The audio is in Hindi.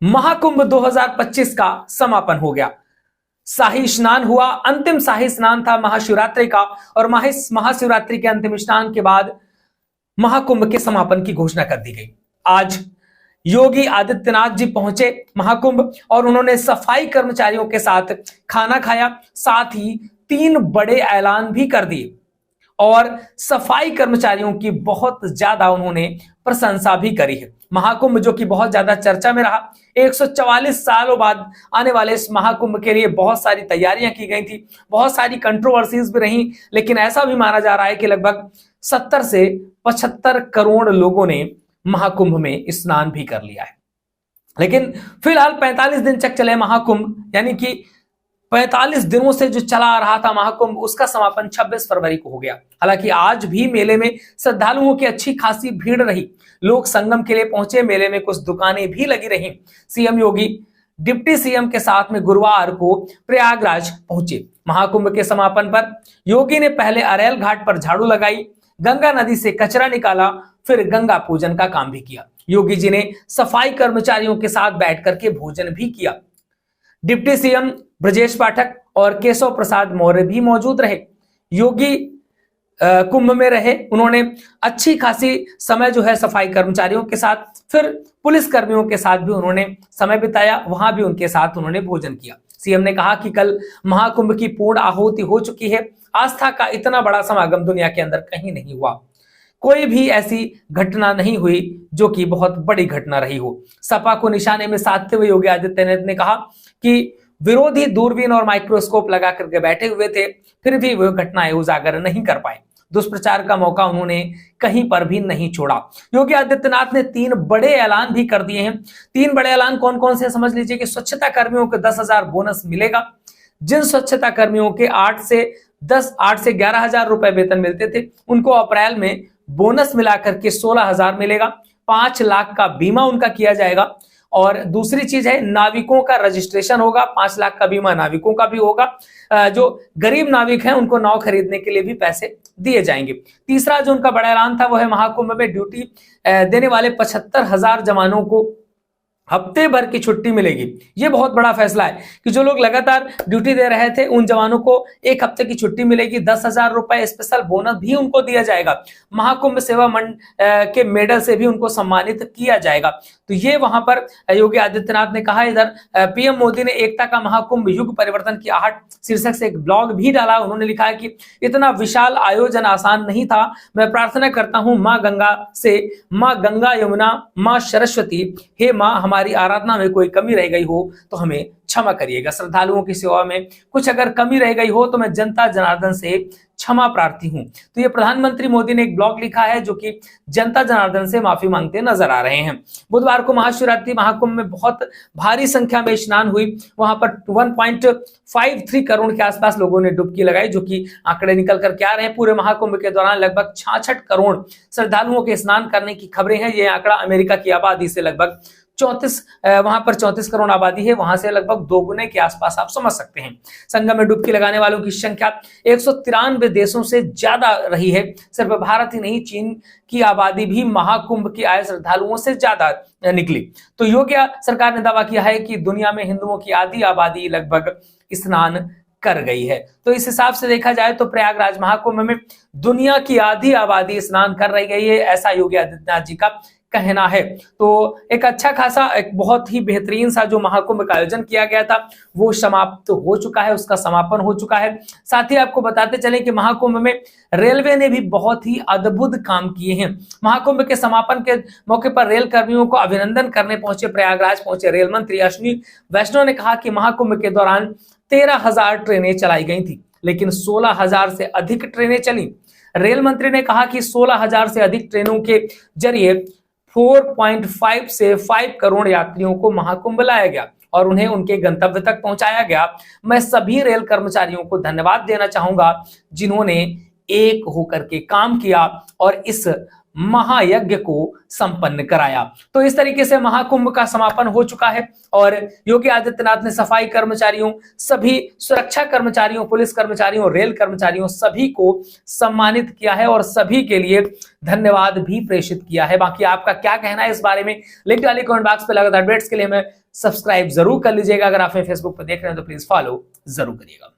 महाकुंभ 2025 का समापन हो गया। शाही स्नान हुआ, अंतिम शाही स्नान था महाशिवरात्रि का, और महाशिवरात्रि के अंतिम स्नान के बाद महाकुंभ के समापन की घोषणा कर दी गई। आज योगी आदित्यनाथ जी पहुंचे महाकुंभ और उन्होंने सफाई कर्मचारियों के साथ खाना खाया, साथ ही 3 बड़े ऐलान भी कर दिए और सफाई कर्मचारियों की बहुत ज्यादा उन्होंने प्रशंसा भी करी है। महाकुंभ जो कि बहुत ज्यादा चर्चा में रहा, 144 सालों बाद आने वाले इस महाकुंभ के लिए बहुत सारी तैयारियां की गई थी, बहुत सारी कंट्रोवर्सीज भी रही, लेकिन ऐसा भी माना जा रहा है कि लगभग 70 से 75 करोड़ लोगों ने महाकुंभ में स्नान भी कर लिया है। लेकिन फिलहाल 45 दिन तक चले महाकुंभ, यानी कि 45 दिनों से जो चला आ रहा था महाकुंभ, उसका समापन 26 फरवरी को हो गया। हालांकि आज भी मेले में श्रद्धालुओं की अच्छी खासी भीड़ रही, लोग संगम के लिए पहुंचे, मेले में कुछ दुकानें भी लगी रही। सीएम योगी डिप्टी सीएम के साथ में गुरुवार को प्रयागराज पहुंचे। महाकुंभ के समापन पर योगी ने पहले अरेल घाट पर झाड़ू लगाई, गंगा नदी से कचरा निकाला, फिर गंगा पूजन का काम भी किया। योगी जी ने सफाई कर्मचारियों के साथ बैठ करके भोजन भी किया। डिप्टी सीएम ब्रजेश पाठक और केशव प्रसाद मौर्य भी मौजूद रहे। योगी कुंभ में रहे, उन्होंने अच्छी खासी समय जो है सफाई कर्मचारियों के साथ, फिर पुलिस कर्मियों के साथ भी उन्होंने समय बिताया, वहां भी उनके साथ उन्होंने भोजन किया। सीएम ने कहा कि कल महाकुंभ की पूर्ण आहुति हो चुकी है, आस्था का इतना बड़ा समागम दुनिया के अंदर कहीं नहीं हुआ, कोई भी ऐसी घटना नहीं हुई जो कि बहुत बड़ी घटना रही हो। सपा को निशाने में साधते हुए योगी आदित्यनाथ ने कहा कि विरोधी दूरबीन और माइक्रोस्कोप लगा करके बैठे हुए थे, फिर भी वह घटनाएं उजागर नहीं कर पाए। दुष्प्रचार का मौका उन्होंने कहीं पर भी नहीं छोड़ा। योगी आदित्यनाथ ने 3 बड़े ऐलान भी कर दिए हैं। 3 बड़े ऐलान कौन कौन से समझ लीजिए कि स्वच्छता कर्मियों को 10,000 बोनस मिलेगा। जिन स्वच्छता कर्मियों के 8 से 11,000 रुपए वेतन मिलते थे, उनको अप्रैल में बोनस मिलाकर के 16,000 मिलेगा। 5 लाख का बीमा उनका किया जाएगा। और दूसरी चीज है, नाविकों का रजिस्ट्रेशन होगा, 5 लाख का बीमा नाविकों का भी होगा। जो गरीब नाविक हैं उनको नाव खरीदने के लिए भी पैसे दिए जाएंगे। तीसरा जो उनका बड़ा ऐलान था वो है महाकुंभ में ड्यूटी देने वाले 75,000 जवानों को हफ्ते भर की छुट्टी मिलेगी। ये बहुत बड़ा फैसला है कि जो लोग लगातार ड्यूटी दे रहे थे उन जवानों को 1 हफ्ते की छुट्टी मिलेगी। 10,000 रुपए स्पेशल बोनस भी उनको दिया जाएगा। महाकुंभ सेवा मंडल के मेडल से भी उनको सम्मानित किया जाएगा। तो ये वहां पर योगी आदित्यनाथ ने कहा। इधर पीएम मोदी ने एकता का महाकुंभ युग परिवर्तन की आहट शीर्षक से एक ब्लॉग भी डाला। उन्होंने लिखा है कि इतना विशाल आयोजन आसान नहीं था। मैं प्रार्थना करता हूं माँ गंगा से, माँ गंगा यमुना, माँ सरस्वती, हे माँ हमारी आराधना में कोई कमी रह गई हो तो हमें क्षमा करिएगा। श्रद्धालुओं की सेवा में कुछ अगर कमी रह गई हो तो मैं जनता जनार्दन से क्षमा प्रार्थी हूं। तो ये प्रधानमंत्री मोदी ने एक ब्लॉग लिखा है जो कि जनता जनार्दन से माफी मांगते नजर आ रहे हैं। बुधवार को महाशिवरात्रि महाकुंभ में बहुत भारी संख्या में स्नान हुई। वहां पर 1.53 करोड़ के आसपास लोगों ने डुबकी लगाई, जो कि आंकड़े निकल कर के आ रहे हैं। पूरे महाकुंभ के दौरान लगभग 66 करोड़ श्रद्धालुओं के स्नान करने की खबरें हैं। ये आंकड़ा अमेरिका की आबादी से लगभग 34 करोड़ आबादी है, वहां से लगभग 2 गुने के आसपास आप समझ सकते हैं। संगम में डुबकी लगाने वालों की संख्या 193 देशों से ज्यादा रही है। सिर्फ भारत ही नहीं, चीन की आबादी भी महाकुंभ की आए श्रद्धालुओं से ज्यादा निकली। तो योगी सरकार ने दावा किया है कि दुनिया में हिंदुओं की आधी आबादी लगभग स्नान कर गई है। तो इस हिसाब से देखा जाए तो प्रयागराज महाकुंभ में दुनिया की आधी आबादी स्नान कर रही गई है, ऐसा योगी आदित्यनाथ जी का कहना है। तो एक अच्छा खासा, एक बहुत ही बेहतरीन सा जो महाकुंभ का आयोजन किया गया था वो समाप्त हो चुका है, उसका समापन हो चुका है। साथ ही आपको बताते चले कि महाकुंभ में रेलवे ने भी बहुत ही अद्भुत काम किए हैं। महाकुंभ के समापन के मौके पर रेल कर्मियों को अभिनंदन करने प्रयागराज पहुंचे रेल मंत्री अश्विनी वैष्णव ने कहा कि महाकुंभ के दौरान 13,000 ट्रेनें चलाई गई थी, लेकिन 16,000 से अधिक ट्रेनें चली। रेल मंत्री ने कहा कि 16,000 से अधिक ट्रेनों के जरिए 4.5 से 5 करोड़ यात्रियों को महाकुंभ लाया गया और उन्हें उनके गंतव्य तक पहुंचाया गया। मैं सभी रेल कर्मचारियों को धन्यवाद देना चाहूंगा जिन्होंने एक होकर के काम किया और इस महायज्ञ को संपन्न कराया। तो इस तरीके से महाकुंभ का समापन हो चुका है और योगी आदित्यनाथ ने सफाई कर्मचारियों, सभी सुरक्षा कर्मचारियों, पुलिस कर्मचारियों, रेल कर्मचारियों सभी को सम्मानित किया है और सभी के लिए धन्यवाद भी प्रेषित किया है। बाकी आपका क्या कहना है इस बारे में लिख डालिए कमेंट बॉक्स पे। लगातार अपडेट्स के लिए हमें सब्सक्राइब जरूर कर लीजिएगा। अगर आप फेसबुक पर देख रहे हैं तो प्लीज फॉलो जरूर करिएगा।